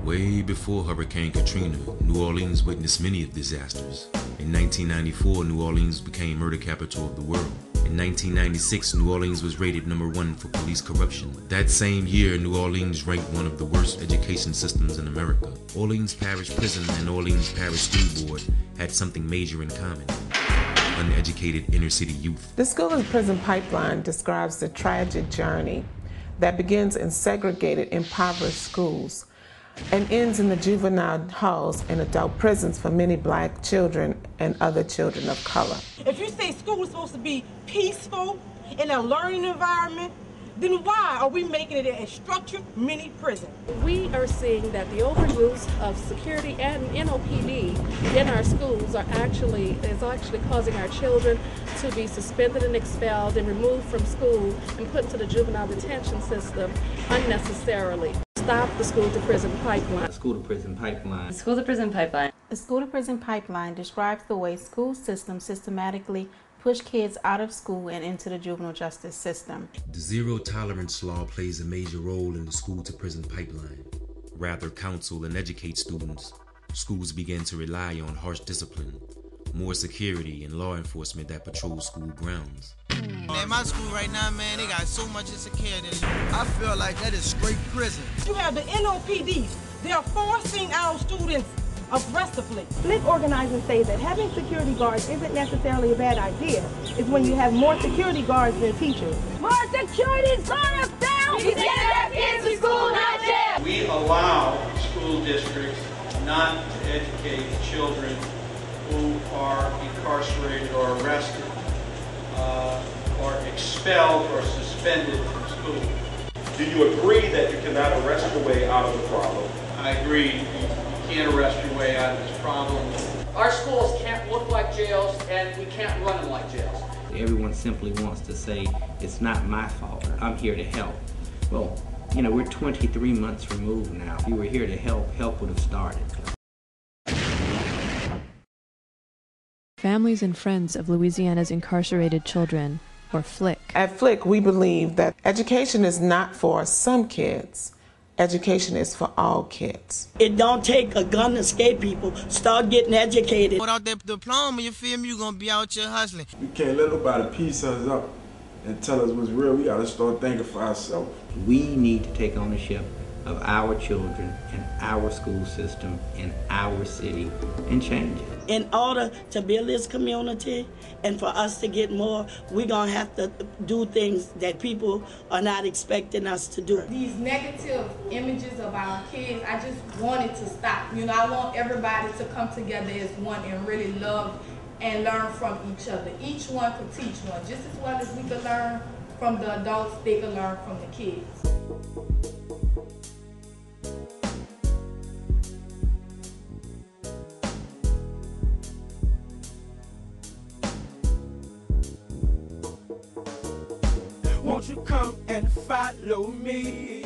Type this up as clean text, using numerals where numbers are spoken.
Way before Hurricane Katrina, New Orleans witnessed many of disasters. In 1994, New Orleans became murder capital of the world. In 1996, New Orleans was rated #1 for police corruption. That same year, New Orleans ranked one of the worst education systems in America. Orleans Parish Prison and Orleans Parish School Board had something major in common: uneducated inner-city youth. The school and prison pipeline describes the tragic journey that begins in segregated, impoverished schools and ends in the juvenile halls and adult prisons for many black children and other children of color. If you say school is supposed to be peaceful in a learning environment, then why are we making it a structured mini prison? We are seeing that the overuse of security and NOPD in our schools is actually causing our children to be suspended and expelled and removed from school and put into the juvenile detention system unnecessarily. Stop the school-to-prison pipeline. The school-to-prison pipeline. The school-to-prison pipeline. The school-to-prison pipeline describes the way school systems systematically push kids out of school and into the juvenile justice system. The zero-tolerance law plays a major role in the school-to-prison pipeline. Rather counsel and educate students, schools begin to rely on harsh discipline, more security, and law enforcement that patrol school grounds. At my school right now, man, they got so much insecurity. I feel like that is straight prison. You have the NOPDs. They are forcing our students aggressively. FLIC organizers say that having security guards isn't necessarily a bad idea. It's when you have more security guards than teachers. More security guards down! We send our kids to school, not jail! We allow school districts not to educate children who are incarcerated or arrested or expelled or suspended from school. Do you agree that you cannot arrest your way out of the problem? I agree. You can't arrest your way out of this problem. Our schools can't look like jails, and we can't run them like jails. Everyone simply wants to say, it's not my fault, I'm here to help. Well, you know, we're 23 months removed now. If you were here to help, help would have started. Families and Friends of Louisiana's Incarcerated Children, or FLIC. At FLIC, we believe that education is not for some kids. Education is for all kids. It don't take a gun to scare people. Start getting educated. Without that diploma, you feel me, you're going to be out here hustling. We can't let nobody piece us up and tell us what's real. We got to start thinking for ourselves. We need to take ownership of our children and our school system in our city and change it. In order to build this community and for us to get more, we're going to have to do things that people are not expecting us to do. These negative images of our kids, I just want it to stop. You know, I want everybody to come together as one and really love and learn from each other. Each one could teach one. Just as well as we could learn from the adults, they could learn from the kids. Won't you come and follow me?